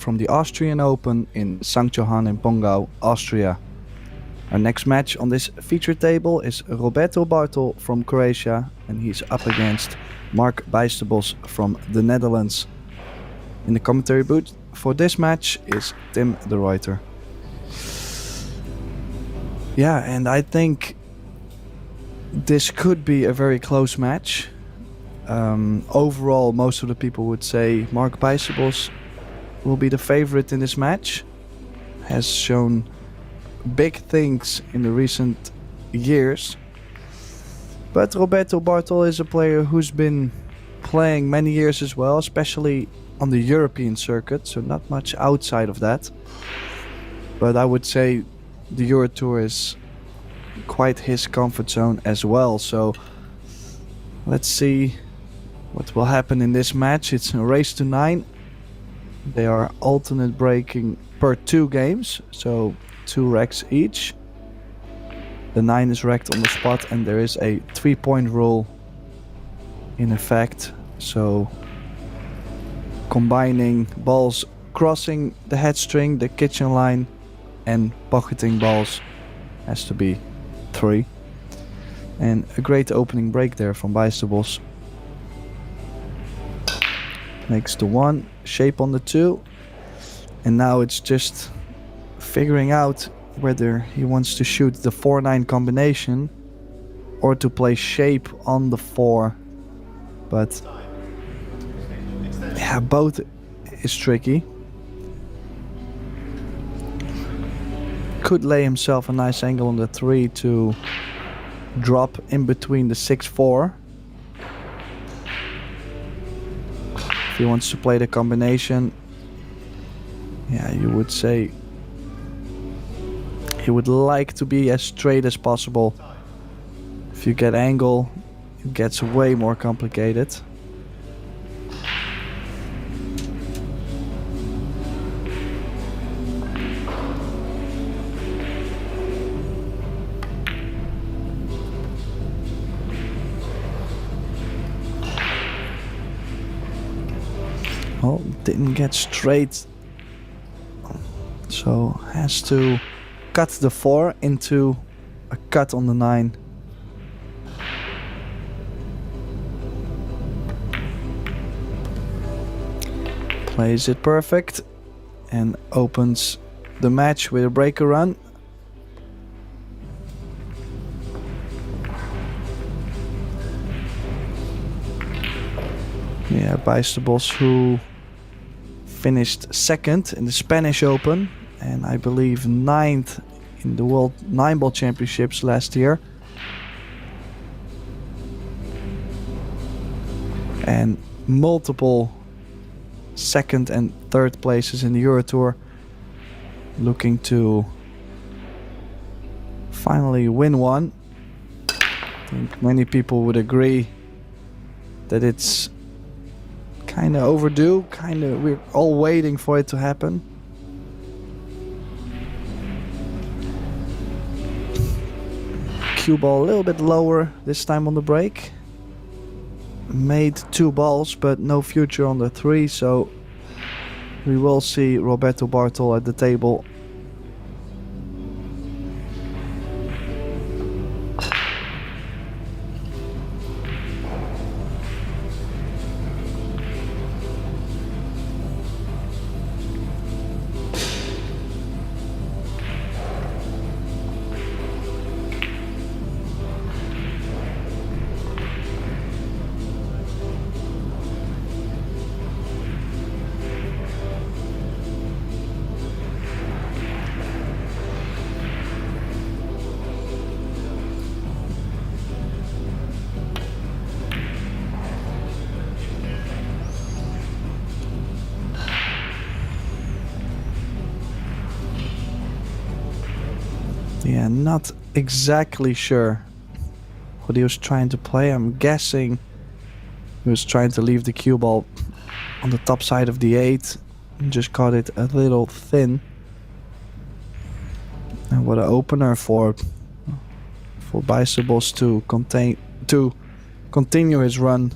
from the Austrian Open in Sankt Johann in Pongau, Austria. Our next match on this feature table is Roberto Bartol from Croatia, and he's up against Mark BIJSTERBOSCH from the Netherlands. In the commentary booth for this match is Tim de Ruyter. Yeah, and I think this could be a very close match. Overall, most of the people would say Mark BIJSTERBOSCH will be the favorite in this match. Has shown big things in the recent years. But Roberto Bartol is a player who's been playing many years as well, especially on the European circuit, so not much outside of that. But I would say the Eurotour is quite his comfort zone as well. So let's see what will happen in this match. It's a race to 9. They are alternate breaking per 2 games, so 2 racks each. The 9 is racked on the spot, and there is a 3-point rule in effect. So combining balls crossing the head string, the kitchen line, and pocketing balls has to be 3. And a great opening break there from BIJSTERBOSCH. Makes the 1, shape on the 2, and now it's just figuring out whether he wants to shoot the 4-9 combination or to play shape on the 4. But yeah, both is tricky. Could lay himself a nice angle on the 3 to drop in between the 6-4. If he wants to play the combination, yeah, you would say he would like to be as straight as possible. If you get angle, it gets way more complicated. Well, didn't get straight, so has to cut the 4 into a cut on the 9. Plays it perfect and opens the match with a breaker run. Yeah, BIJSTERBOSCH, who finished 2nd in the Spanish Open and I believe 9th in the World 9-Ball Championships last year. And multiple 2nd and 3rd places in the Eurotour. Looking to finally win one. I think many people would agree that it's kind of overdue, we're all waiting for it to happen. Cue ball a little bit lower this time on the break. Made 2 balls, but no future on the 3, so we will see Roberto Bartol at the table. Yeah, not exactly sure what he was trying to play. I'm guessing he was trying to leave the cue ball on the top side of the 8 and just caught it a little thin. And what an opener for BIJSTERBOSCH to continue his run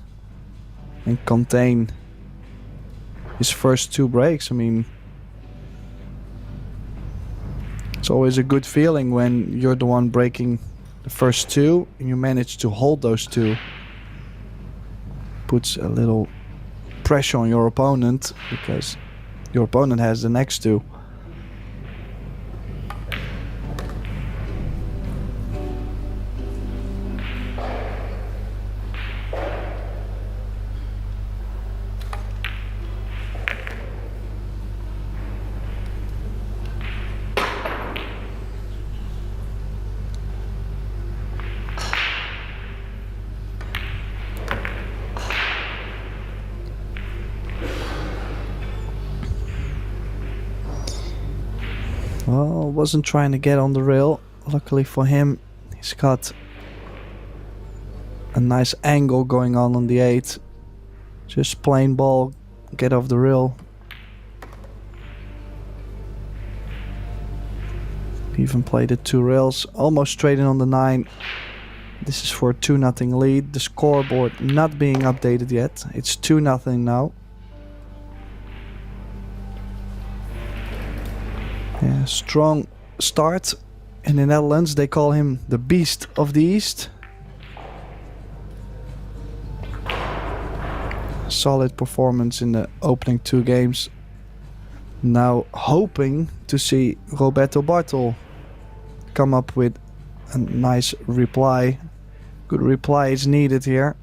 and contain his first 2 breaks. I mean, It's always a good feeling when you're the one breaking the first two and you manage to hold those two. Puts a little pressure on your opponent because your opponent has the next two. Well, wasn't trying to get on the rail. Luckily for him, he's got a nice angle going on the 8. Just plain ball, get off the rail. Even played it 2 rails, almost straight in on the 9. This is for a 2-0 lead. The scoreboard not being updated yet. It's 2-0 now. Yeah, strong start. In the Netherlands they call him the Beast of the East. Solid performance in the opening 2 games. Now hoping to see Roberto BARTOL come up with a nice reply. Good reply is needed here.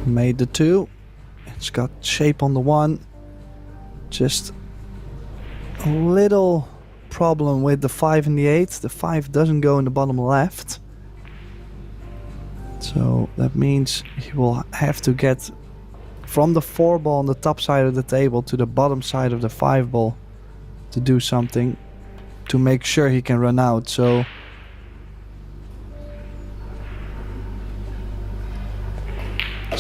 Made the 2. It's got shape on the 1. Just a little problem with the 5 and the 8. The 5 doesn't go in the bottom left. So that means he will have to get from the 4 ball on the top side of the table to the bottom side of the 5 ball to do something to make sure he can run out. So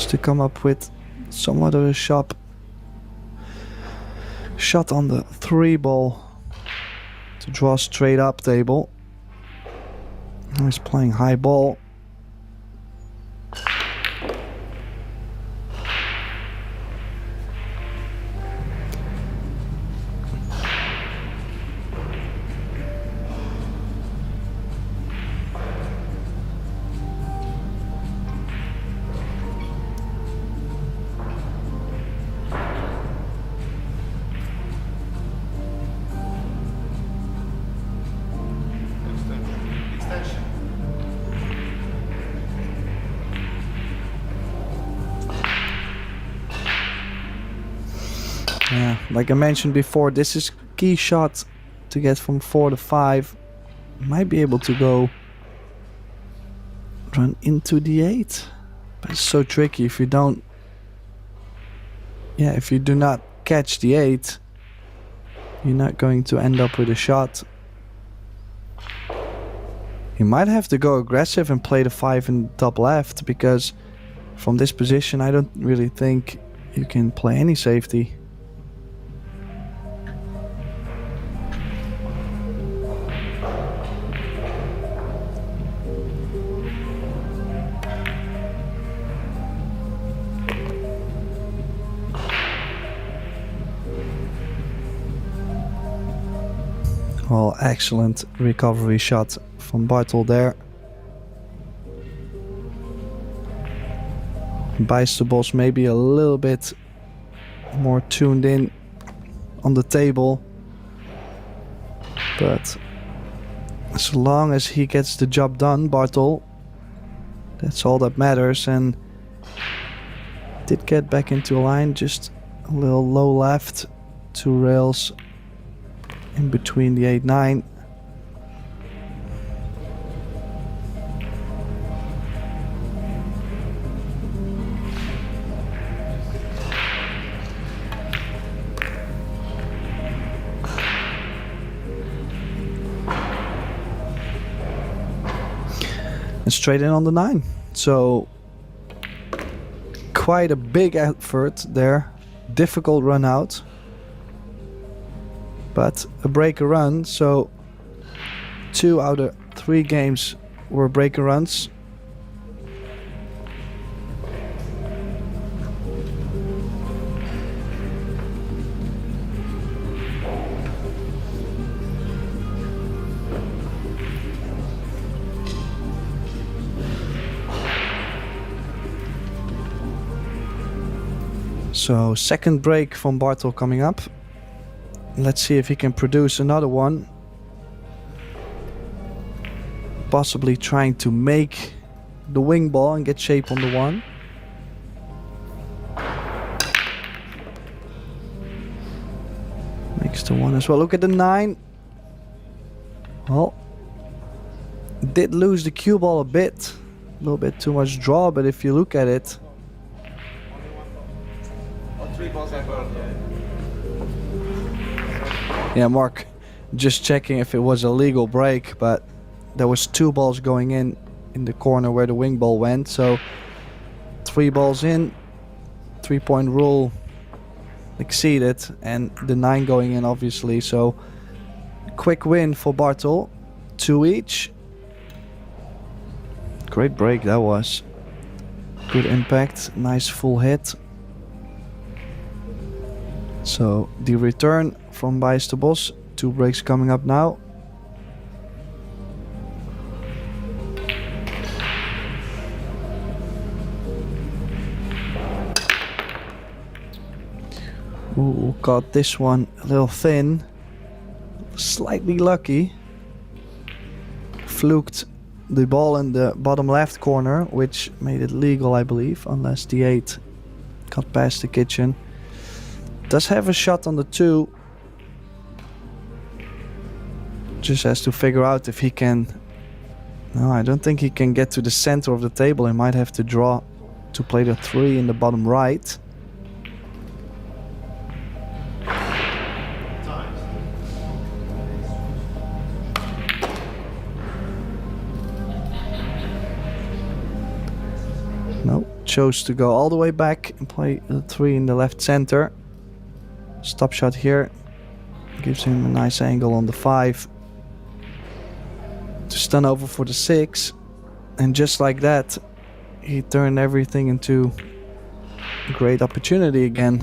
to come up with somewhat of a shot on the 3 ball to draw straight up table. He's playing high ball. Yeah, like I mentioned before, this is key shot to get from 4 to 5. Might be able to go run into the 8, but it's so tricky if you don't. Yeah, if you do not catch the 8, you're not going to end up with a shot. You might have to go aggressive and play the 5 in the top left, because from this position I don't really think you can play any safety. Well, excellent recovery shot from BARTOL there. BIJSTERBOSCH maybe a little bit more tuned in on the table, but as long as he gets the job done, BARTOL, that's all that matters. And did get back into line, just a little low left, 2 rails in between the 8-9. And straight in on the 9. So quite a big effort there. Difficult run out. But a breaker run, so 2 out of 3 games were breaker runs. So second break from BARTOL coming up. Let's see if he can produce another one. Possibly trying to make the wing ball and get shape on the one. Makes the one as well. Look at the 9. Well, did lose the cue ball a bit. A little bit too much draw, but if you look at it, yeah, Mark, just checking if it was a legal break, but there was 2 balls going in the corner where the wing ball went, so 3 balls in, 3-point rule exceeded, and the 9 going in obviously, so quick win for BARTOL, 2 each. Great break that was. Good impact, nice full hit. So the return from BIJSTERBOSCH, 2 breaks coming up now. Ooh, got this one a little thin, slightly lucky. Fluked the ball in the bottom left corner, which made it legal, I believe, unless the 8 got past the kitchen. Does have a shot on the 2. Just has to figure out if he can... No, I don't think he can get to the center of the table. He might have to draw to play the 3 in the bottom right. No, chose to go all the way back and play the 3 in the left center. Stop shot here. Gives him a nice angle on the 5. To stun over for the 6. And just like that, he turned everything into a great opportunity again.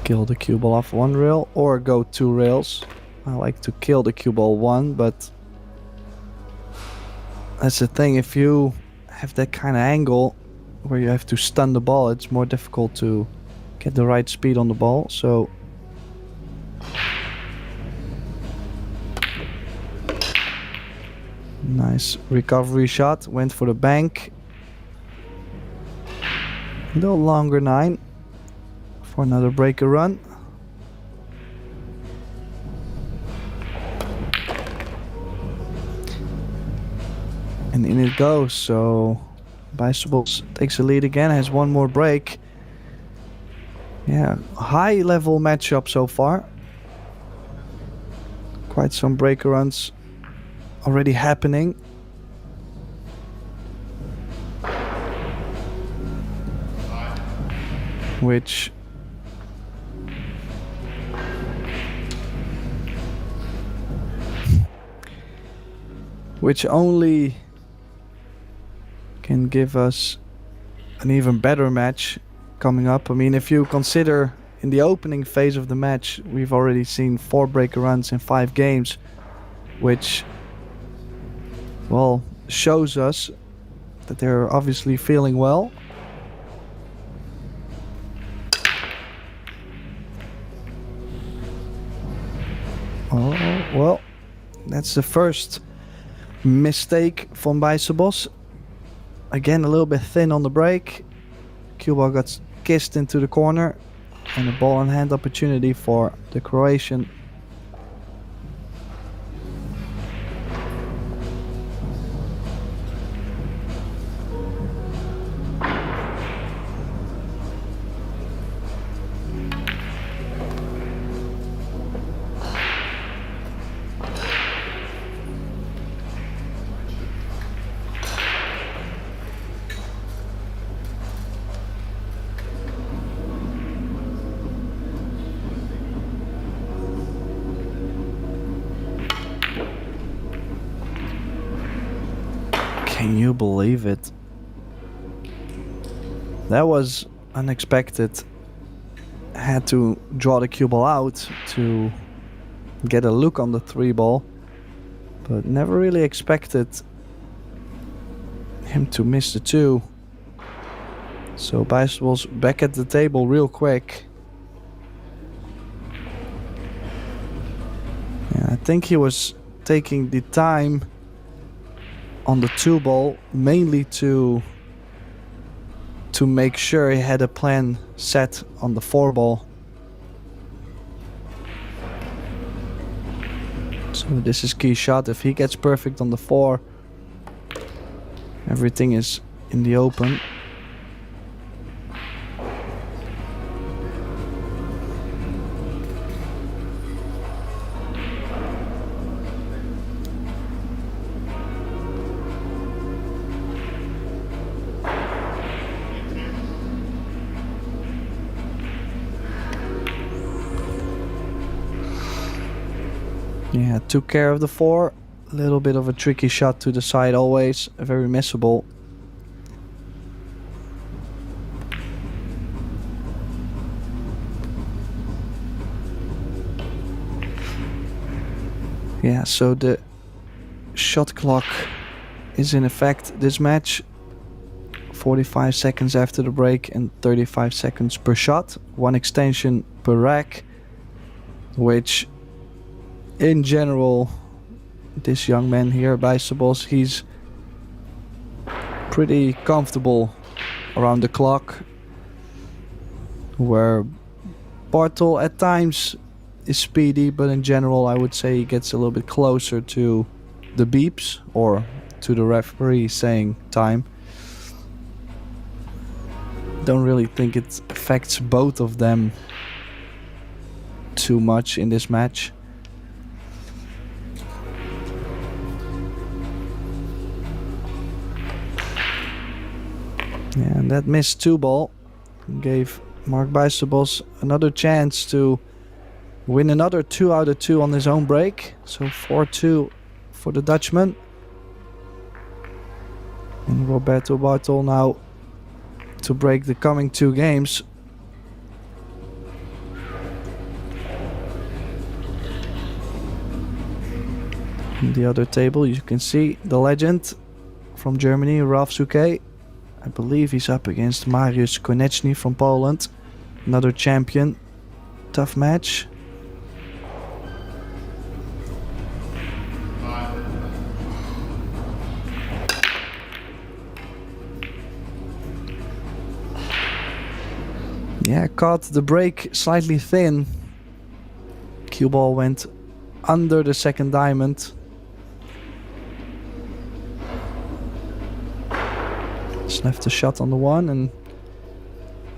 Kill the cue ball off 1 rail or go 2 rails. I like to kill the cue ball 1, but that's the thing, if you have that kind of angle where you have to stun the ball, it's more difficult to get the right speed on the ball. So nice recovery shot, went for the bank. A little longer 9 for another breaker run. And in it goes, so BIJSTERBOSCH takes the lead again, has 1 more break. Yeah, high level matchup so far. Quite some breaker runs already happening. Which only can give us an even better match coming up. I mean, if you consider in the opening phase of the match, we've already seen 4 breaker runs in 5 games, which, well, shows us that they're obviously feeling well. Oh, well, that's the first mistake from BIJSTERBOSCH. Again, a little bit thin on the break. Cue ball got kissed into the corner, and a ball in hand opportunity for the Croatian. Can you believe it? That was unexpected. Had to draw the cue ball out to get a look on the 3-ball, but never really expected him to miss the 2. So BIJSTERBOSCH back at the table real quick. Yeah, I think he was taking the time on the 2-ball mainly to make sure he had a plan set on the 4-ball. So this is key shot. If he gets perfect on the 4, everything is in the open. Yeah, took care of the 4. A little bit of a tricky shot to the side always, very missable. Yeah, so the shot clock is in effect this match. 45 seconds after the break and 35 seconds per shot. 1 extension per rack, which in general, this young man here, BIJSTERBOSCH, he's pretty comfortable around the clock. Where BARTOL at times is speedy, but in general I would say he gets a little bit closer to the beeps or to the referee saying time. Don't really think it affects both of them too much in this match. Yeah, and that missed 2-ball gave Mark BIJSTERBOSCH another chance to win another 2 out of 2 on his own break. So 4-2 for the Dutchman. And Roberto BARTOL now to break the coming 2 games. On the other table you can see the legend from Germany, Ralf Souquet. I believe he's up against Mariusz Koneczny from Poland. Another champion. Tough match. Yeah, caught the break slightly thin. Cue ball went under the second diamond. Left a shot on the 1, and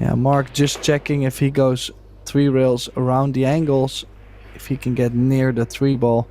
yeah, Mark just checking if he goes 3 rails around the angles, if he can get near the 3-ball.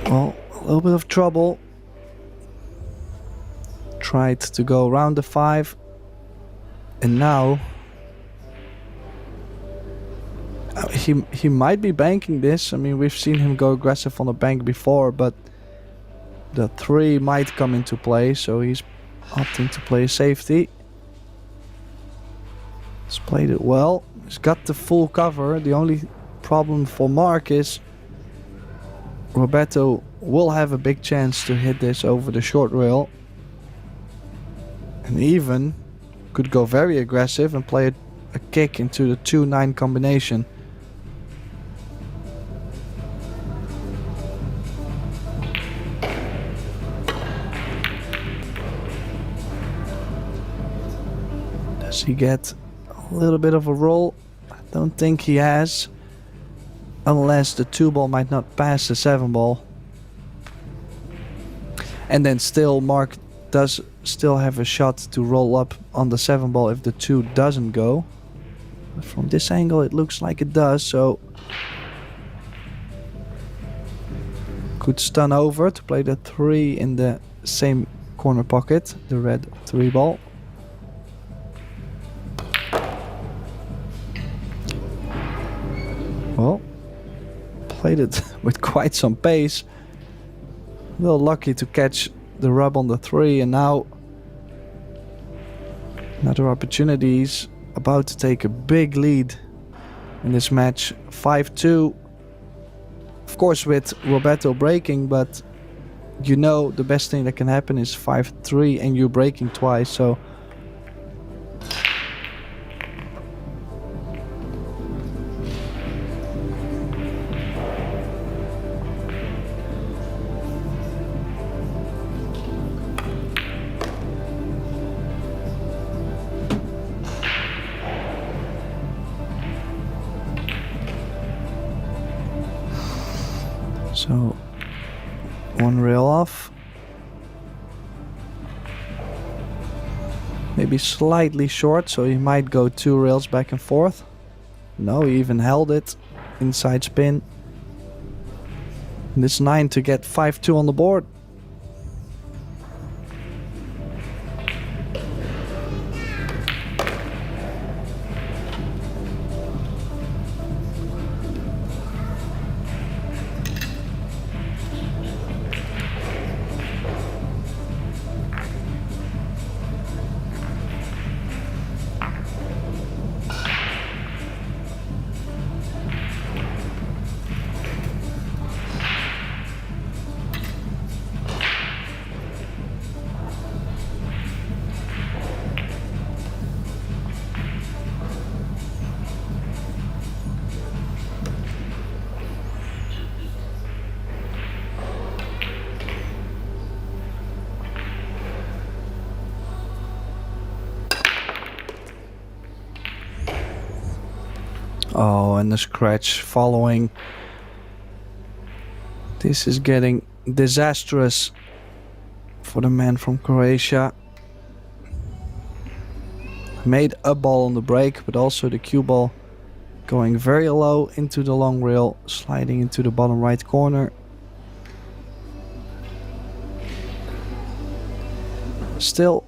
Well, a little bit of trouble. Tried to go around the 5. And now he might be banking this. I mean, we've seen him go aggressive on the bank before, but the 3 might come into play, so he's opting to play safety. He's played it well. He's got the full cover. The only problem for Mark is Roberto will have a big chance to hit this over the short rail. And even could go very aggressive and play a kick into the 2-9 combination. Does he get a little bit of a roll? I don't think he has. unless the 2 ball might not pass the 7 ball. And then still Mark does still have a shot to roll up on the 7 ball if the 2 doesn't go. But from this angle it looks like it does, so could stun over to play the 3 in the same corner pocket, the red 3 ball. Well, played it with quite some pace. A little lucky to catch the rub on the 3, and now another opportunity. He's about to take a big lead in this match, 5-2. Of course with Roberto breaking, but you know the best thing that can happen is 5-3 and you breaking twice, so So, 1 rail off. Maybe slightly short, so he might go 2 rails back and forth. No, he even held it. Inside spin. And this 9 to get 5-2 on the board. Oh, and the scratch following. This is getting disastrous for the man from Croatia. Made a ball on the break, but also the cue ball going very low into the long rail, sliding into the bottom right corner. Still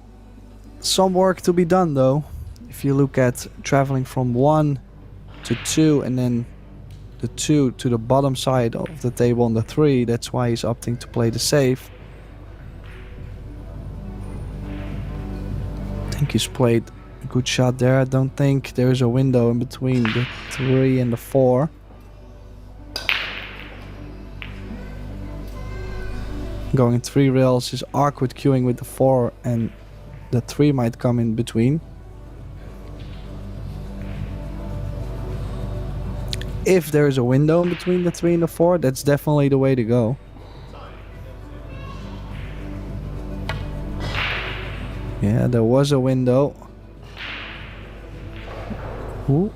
some work to be done though. If you look at traveling from 1 to 2 and then the 2 to the bottom side of the table on the 3, that's why he's opting to play the safe. I think he's played a good shot there. I don't think there's a window in between the 3 and the 4. Going 3 rails is awkward queuing with the 4, and the 3 might come in between. If there is a window in between the 3 and the 4, that's definitely the way to go. Yeah, there was a window. Ooh.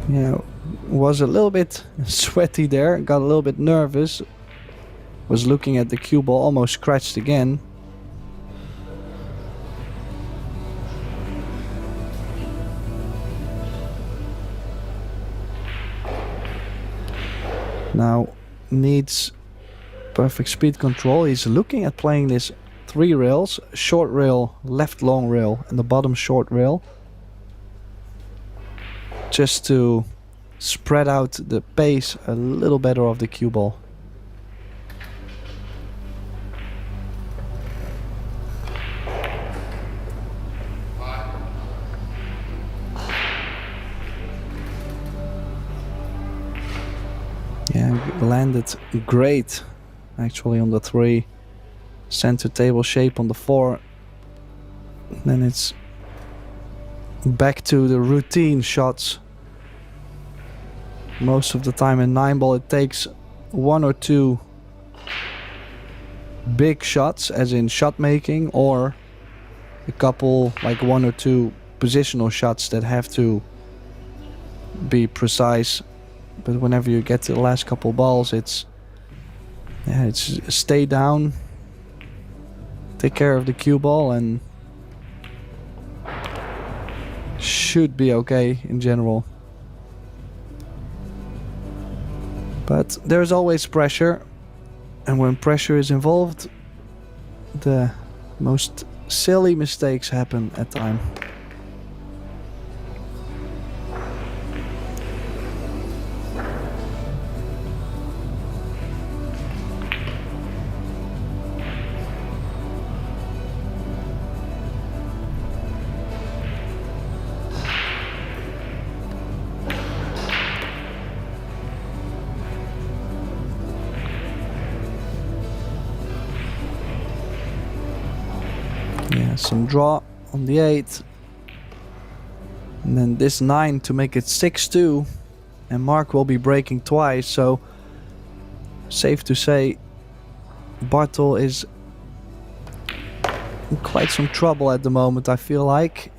Yeah, was a little bit sweaty there, got a little bit nervous. Was looking at the cue ball, almost scratched again. Now needs perfect speed control. He's looking at playing this 3 rails, short rail, left long rail and the bottom short rail, just to spread out the pace a little better of the cue ball. Yeah, landed great actually on the 3. Center table shape on the 4. Then it's back to the routine shots. Most of the time in 9 ball it takes 1 or 2 big shots, as in shot making, or a couple, like 1 or 2 positional shots that have to be precise. But whenever you get to the last couple balls, it's stay down, take care of the cue ball, and should be okay in general. But there's always pressure, and when pressure is involved, the most silly mistakes happen at times. Yeah, some draw on the 8. And then this 9 to make it 6-2. And Mark will be breaking twice, so safe to say BARTOL is in quite some trouble at the moment, I feel like.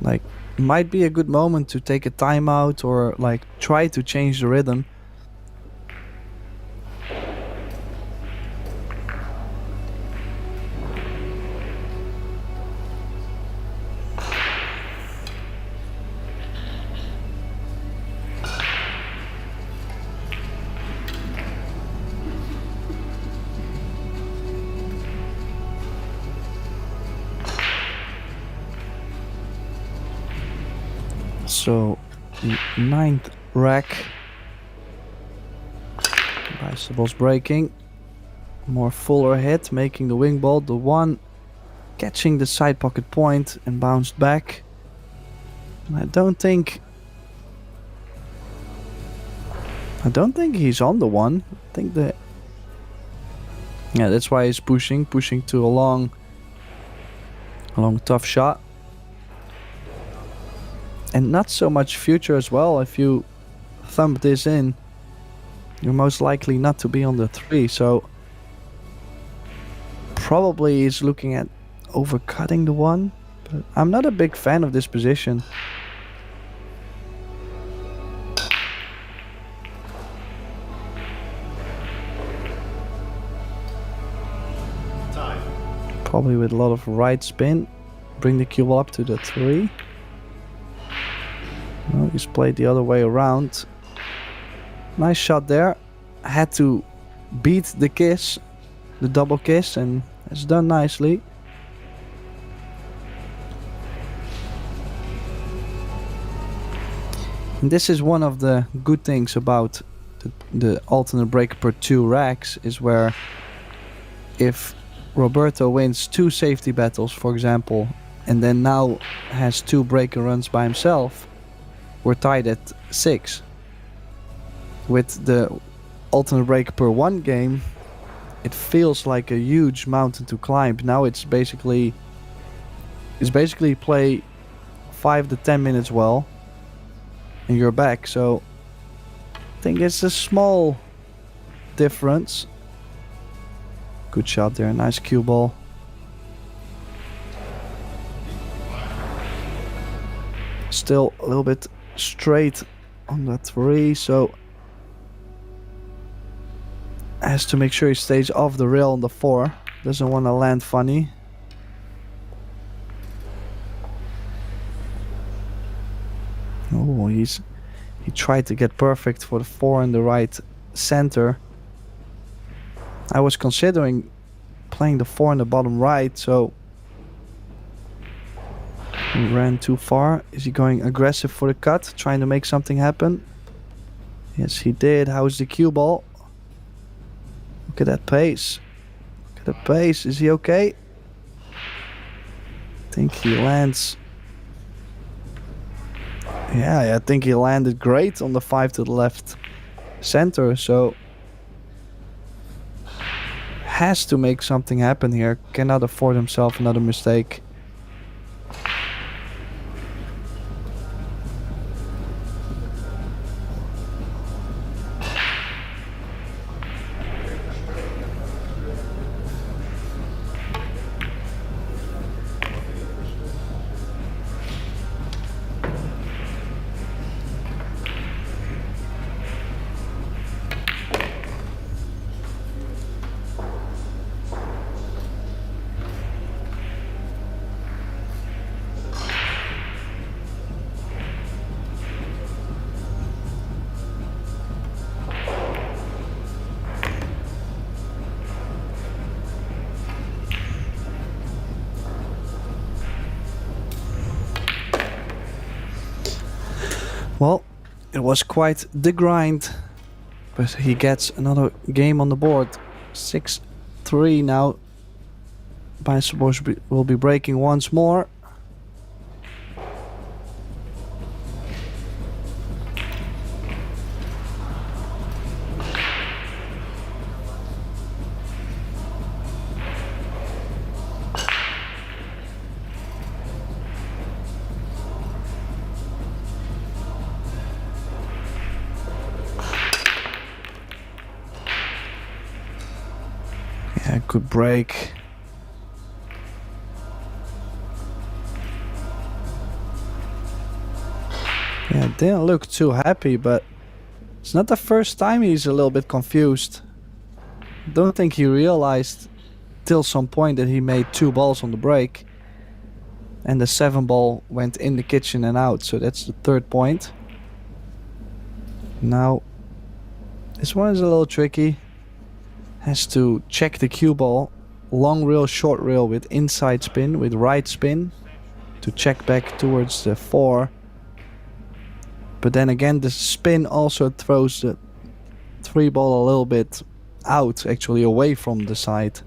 Like, might be a good moment to take a timeout or like try to change the rhythm. So, the 9th rack. Bicycles breaking. More fuller hit, making the wing ball. The 1 catching the side pocket point and bounced back. I don't think he's on the 1. I think that... Yeah, that's why he's pushing to a long tough shot. And not so much future as well. If you thump this in, you're most likely not to be on the 3. So probably he's looking at overcutting the 1. But I'm not a big fan of this position. Time. Probably with a lot of right spin. Bring the cue ball up to the 3. No, he's played the other way around. Nice shot there. Had to beat the kiss, the double kiss, and it's done nicely. And this is one of the good things about the alternate break per 2 racks, is where if Roberto wins 2 safety battles, for example, and then now has 2 breaker runs by himself, we're tied at 6. With the alternate break per 1 game, it feels like a huge mountain to climb. Now it's basically play 5 to 10 minutes well, and you're back. So I think it's a small difference. Good shot there, nice cue ball. Still a little bit straight on that 3, so has to make sure he stays off the rail on the 4. Doesn't want to land funny. Oh, he tried to get perfect for the 4 in the right center. I was considering playing the 4 in the bottom right, so he ran too far. Is he going aggressive for the cut, trying to make something happen? Yes, he did. How's the cue ball? Look at that pace. Look at the pace. Is he okay? I think he lands. Yeah, I think he landed great on the 5 to the left center. So has to make something happen here. Cannot afford himself another mistake. Well, it was quite the grind, but he gets another game on the board. 6-3 now. BIJSTERBOSCH will be breaking once more. Yeah, good break. Yeah, didn't look too happy, but it's not the first time he's a little bit confused. Don't think he realized till some point that he made 2 balls on the break. And the 7 ball went in the kitchen and out, so that's the 3rd point. Now, this one is a little tricky. Has to check the cue ball. Long reel, short reel with inside spin, with right spin. To check back towards the 4. But then again, the spin also throws the 3 ball a little bit out, actually away from the side.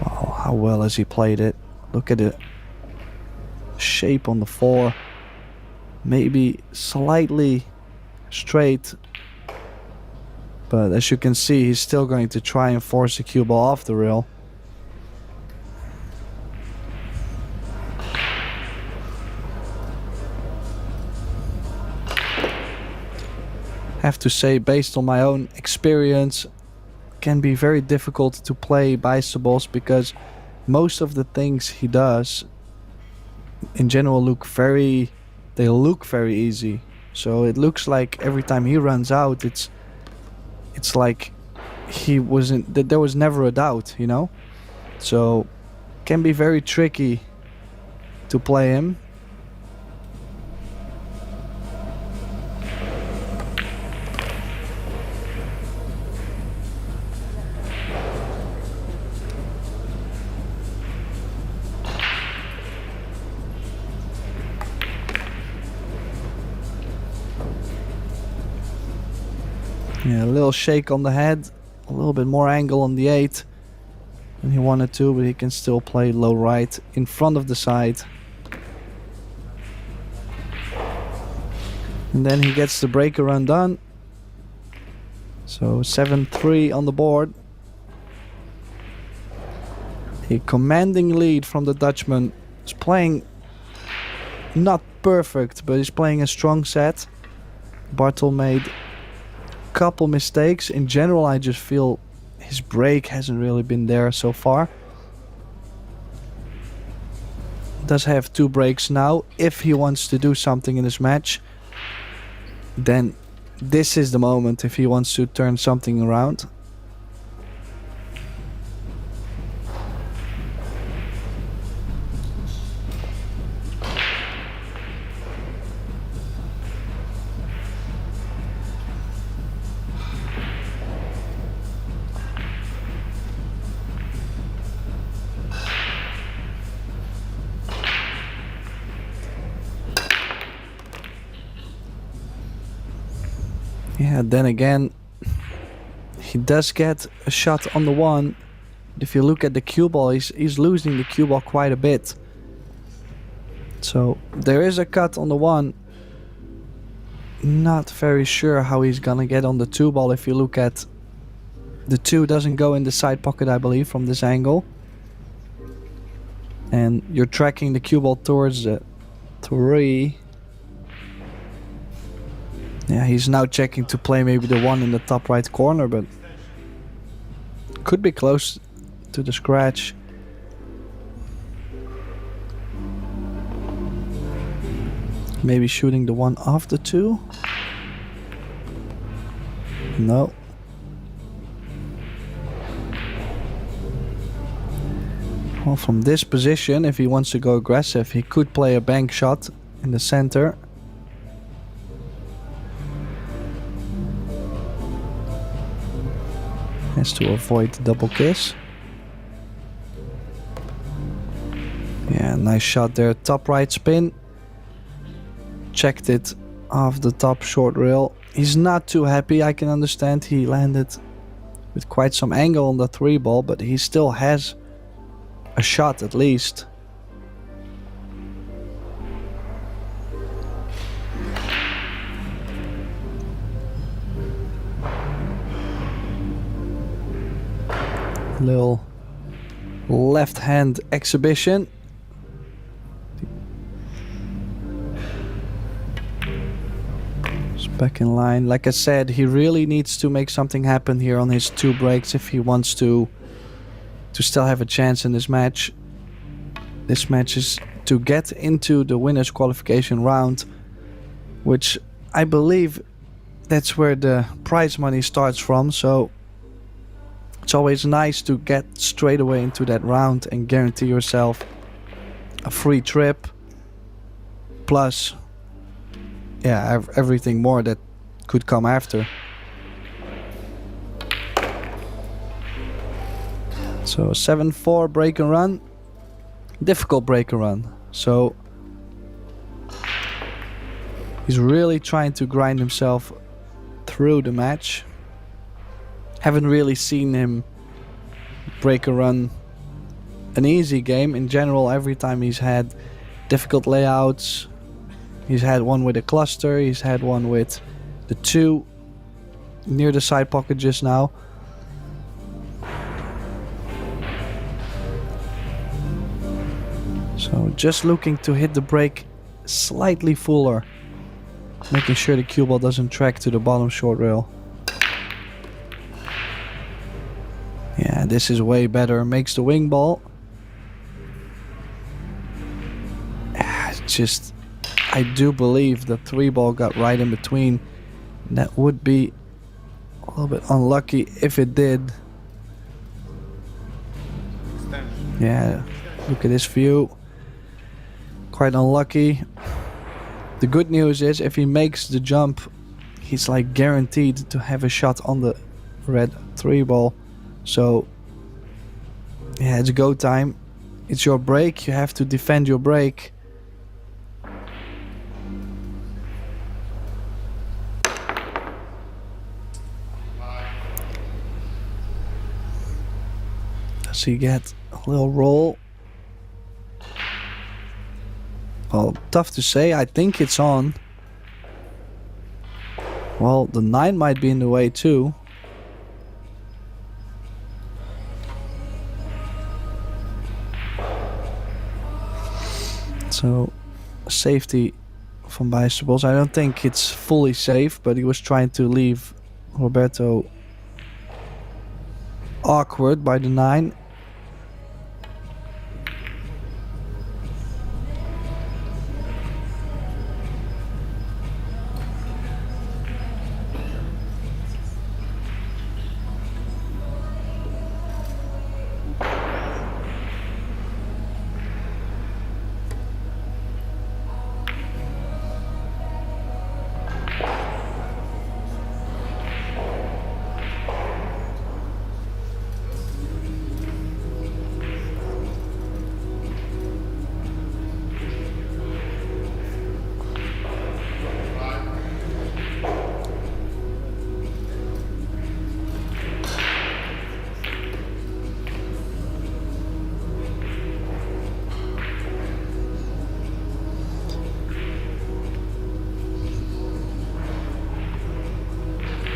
Wow, how well has he played it? Look at the shape on the 4. Maybe slightly straight. But as you can see, he's still going to try and force the cue ball off the rail. Have to say, based on my own experience, can be very difficult to play BIJSTERBOSCH because most of the things he does in general look very easy. So it looks like every time he runs out, it's like there was never a doubt, you know. So can be very tricky to play him. Yeah, a little shake on the head, a little bit more angle on the 8 than he wanted to, but he can still play low right in front of the side. And then he gets the breaker run done. So 7-3 on the board. A commanding lead from the Dutchman. He's playing not perfect, but he's playing a strong set. BARTOL made couple mistakes. In general, I just feel his break hasn't really been there so far. Does have 2 breaks now. If he wants to do something in this match, then this is the moment if he wants to turn something around. Yeah, then again, he does get a shot on the 1. If you look at the cue ball, he's losing the cue ball quite a bit. So there is a cut on the 1. Not very sure how he's gonna get on the 2 ball. If you look at the 2 doesn't go in the side pocket, I believe, from this angle. And you're tracking the cue ball towards the 3. Yeah, he's now checking to play maybe the 1 in the top right corner, but could be close to the scratch. Maybe shooting the 1 off the 2. No. Well, from this position, if he wants to go aggressive, he could play a bank shot in the center. Has to avoid the double kiss. Yeah, nice shot there. Top right spin. Checked it off the top short rail. He's not too happy, I can understand. He landed with quite some angle on the 3 ball, but he still has a shot at least. Little left hand exhibition. It's back in line. Like I said, he really needs to make something happen here on his 2 breaks if he wants to still have a chance in this match. This match is to get into the winners qualification round, which I believe that's where the prize money starts from. So it's always nice to get straight away into that round and guarantee yourself a free trip, plus yeah, everything more that could come after. So 7-4 break and run. Difficult break and run. So he's really trying to grind himself through the match. Haven't really seen him break a run an easy game. In general, every time he's had difficult layouts, he's had one with a cluster, he's had one with the 2 near the side pocket just now. So just looking to hit the break slightly fuller, making sure the cue ball doesn't track to the bottom short rail. Yeah, this is way better. Makes the wing ball. Just, I do believe the 3 ball got right in between. That would be a little bit unlucky if it did. Yeah, look at this view. Quite unlucky. The good news is if he makes the jump, he's like guaranteed to have a shot on the red 3 ball. So yeah, it's go time. It's your break. You have to defend your break. Does he get a little roll? Well, tough to say. I think it's on. Well, the 9 might be in the way too. So, safety from BIJSTERBOSCH. I don't think it's fully safe, but he was trying to leave Roberto awkward by the 9.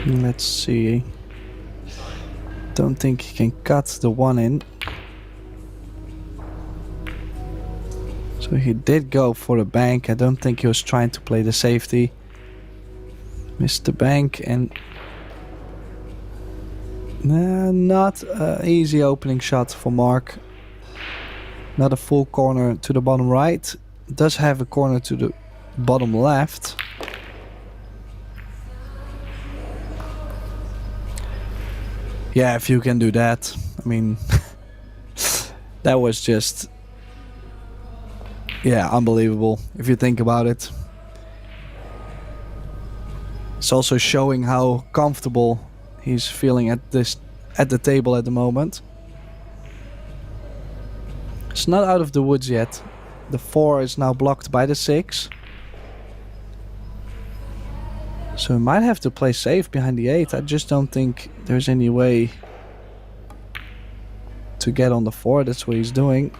Let's see. Don't think he can cut the 1 in. So he did go for the bank. I don't think he was trying to play the safety. Missed the bank and not an easy opening shot for Mark. Not a full corner to the bottom right. Does have a corner to the bottom left. Yeah, if you can do that. I mean, that was just, yeah, unbelievable if you think about it. It's also showing how comfortable he's feeling at the table at the moment. It's not out of the woods yet. The 4 is now blocked by the 6. So he might have to play safe behind the 8. I just don't think there's any way to get on the 4. That's what he's doing.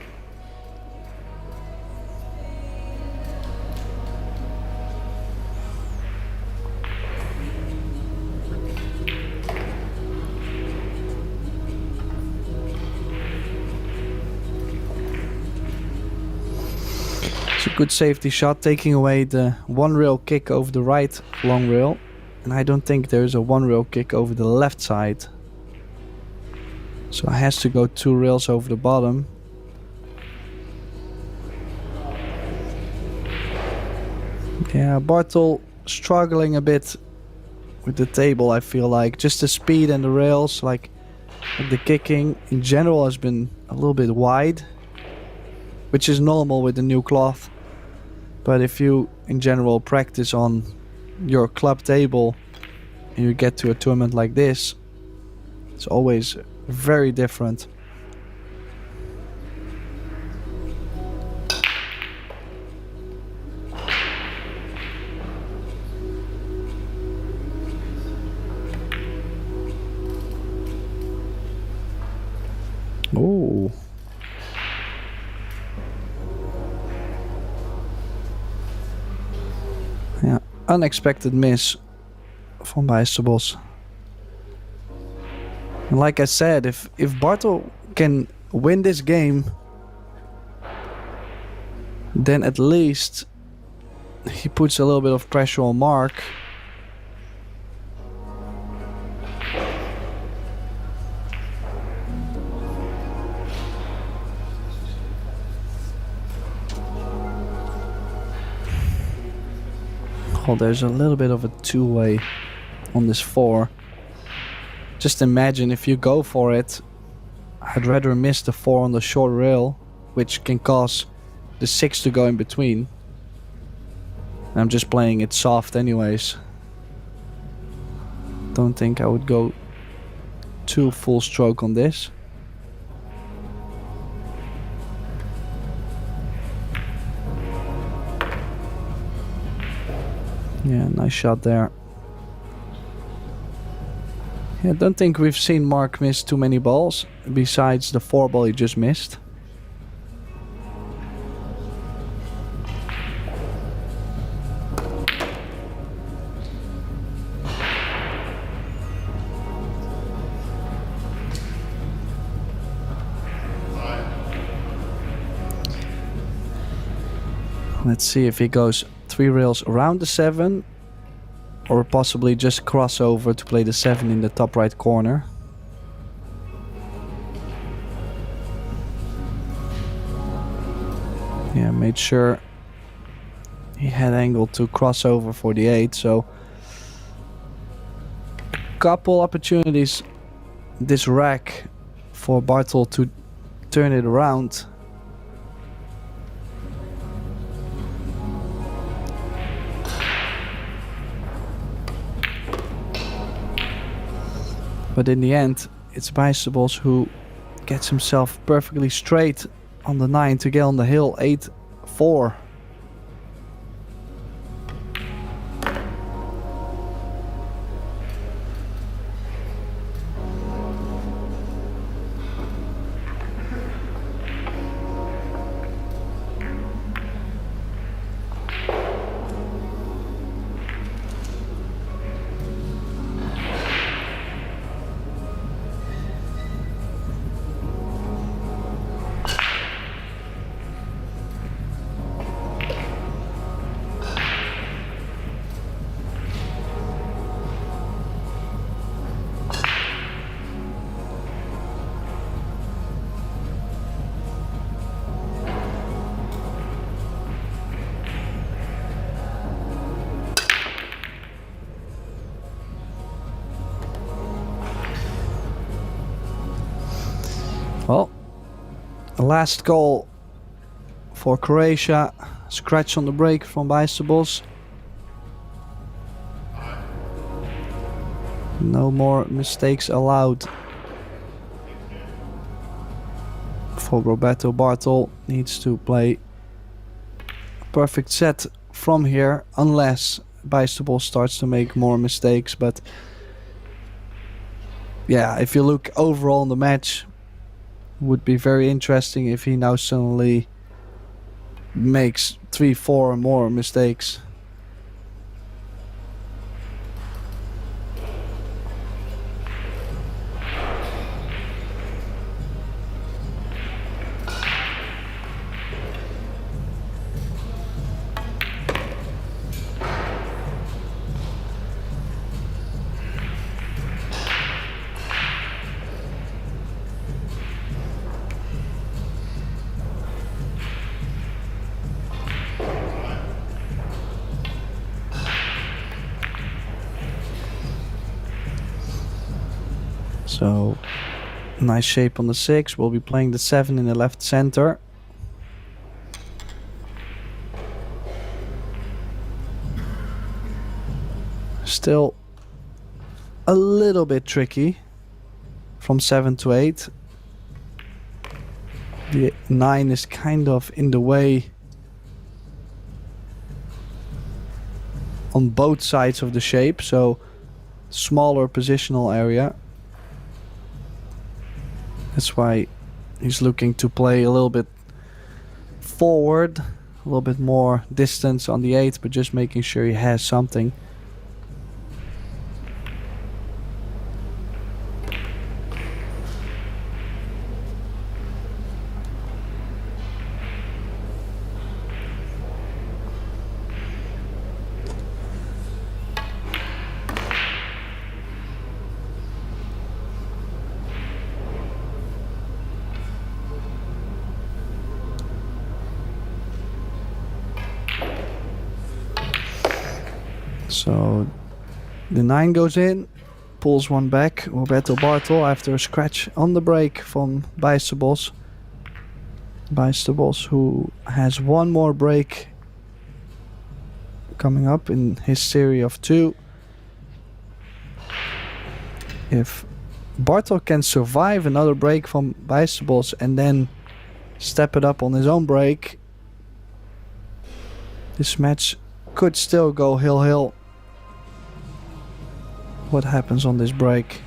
It's a good safety shot, taking away the 1 rail kick over the right long rail. And I don't think there's a 1 rail kick over the left side. So it has to go 2 rails over the bottom. Yeah, BARTOL struggling a bit with the table, I feel like. Just the speed and the rails, like the kicking in general has been a little bit wide, which is normal with the new cloth. But if you in general practice on your club table and you get to a tournament like this, it's always very different. Oh. Yeah, unexpected miss from BIJSTERBOSCH. And like I said, if BARTOL can win this game, then at least he puts a little bit of pressure on Mark. Oh, there's a little bit of a two-way on this 4. Just imagine if you go for it, I'd rather miss the 4 on the short rail, which can cause the 6 to go in between. I'm just playing it soft anyways. Don't think I would go too full stroke on this. Yeah, nice shot there. Yeah, I don't think we've seen Mark miss too many balls, besides the 4 ball he just missed. Let's see if he goes 3 rails around the 7, or possibly just cross over to play the 7 in the top right corner. Yeah, made sure he had angle to cross over for the 8, so couple opportunities this rack for BARTOL to turn it around. But in the end, it's BIJSTERBOSCH who gets himself perfectly straight on the 9 to get on the hill, 8-4. Well, last goal for Croatia. Scratch on the break from BIJSTERBOSCH. No more mistakes allowed for Roberto. BARTOL needs to play perfect set from here, unless BIJSTERBOSCH starts to make more mistakes. But yeah, if you look overall in the match, would be very interesting if he now suddenly makes 3-4 more mistakes. So, nice shape on the 6. We'll be playing the 7 in the left center. Still a little bit tricky from 7 to 8. The 9 is kind of in the way on both sides of the shape, so smaller positional area. That's why he's looking to play a little bit forward, a little bit more distance on the 8, but just making sure he has something. So the 9 goes in, pulls one back. Roberto BARTOL after a scratch on the break from BIJSTERBOSCH. BIJSTERBOSCH, who has one more break coming up in his series of 2. If BARTOL can survive another break from BIJSTERBOSCH and then step it up on his own break, this match could still go hill-hill. What happens on this break?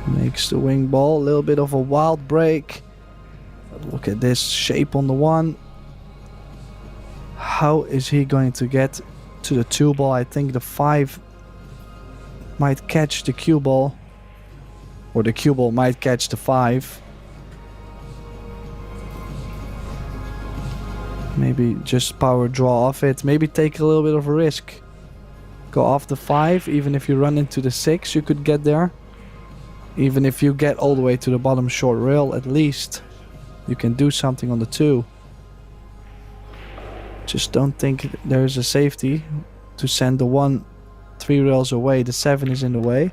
Makes the wing ball, a little bit of a wild break. But look at this shape on the 1. How is he going to get to the 2 ball? I think the 5 might catch the cue ball, or the cue ball might catch the 5. Maybe just power draw off it. Maybe take a little bit of a risk. Go off the 5. Even if you run into the 6, you could get there. Even if you get all the way to the bottom short rail, at least you can do something on the 2. Just don't think there's a safety to send the 1 3 rails away. The 7 is in the way.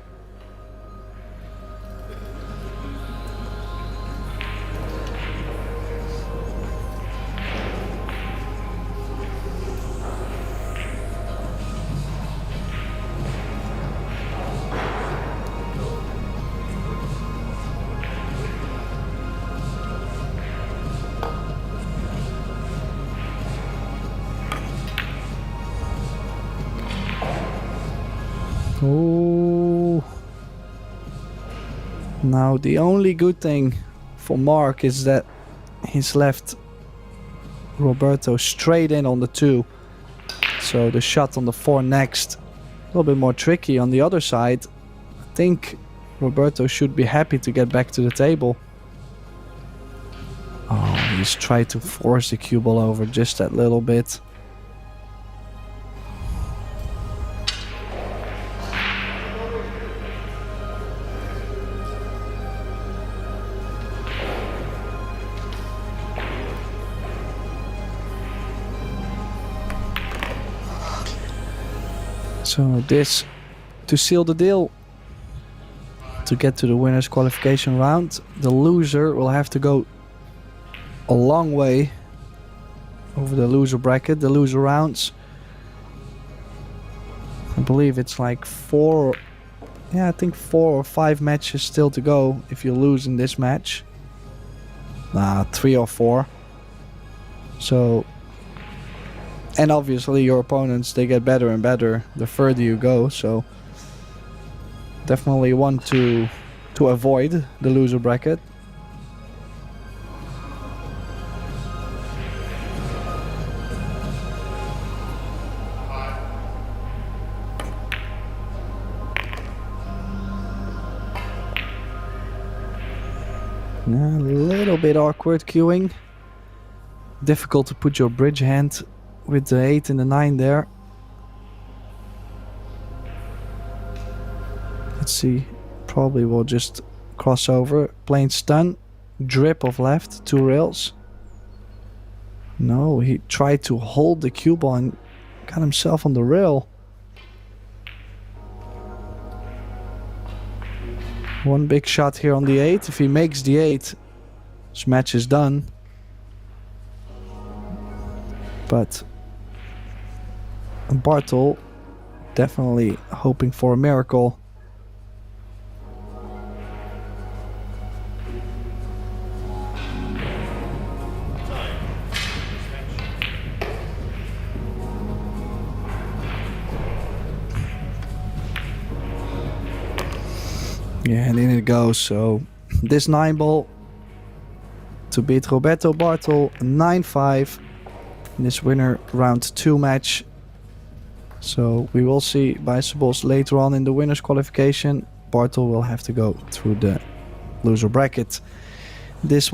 Oh. Now the only good thing for Mark is that he's left Roberto straight in on the 2. So the shot on the 4 next, a little bit more tricky. On the other side, I think Roberto should be happy to get back to the table. Oh, he's tried to force the cue ball over just that little bit. So this to seal the deal. To get to the winner's qualification round, the loser will have to go a long way over the loser bracket, the loser rounds. I believe it's like 4, yeah, I think 4 or 5 matches still to go if you lose in this match. 3 or 4. So, and obviously your opponents, they get better and better the further you go. So definitely want to avoid the loser bracket. A little bit awkward queuing. Difficult to put your bridge hand with the 8 and the 9 there. Let's see. Probably will just cross over. Plain stun. Drip of left. 2 rails. No, he tried to hold the cue ball and got himself on the rail. One big shot here on the 8. If he makes the 8, this match is done. But BARTOL definitely hoping for a miracle. Yeah, and in it goes. So this 9 ball to beat Roberto BARTOL 9-5 in this winner round 2 match. So we will see BIJSTERBOSCH later on in the winners qualification. BARTOL will have to go through the loser bracket. This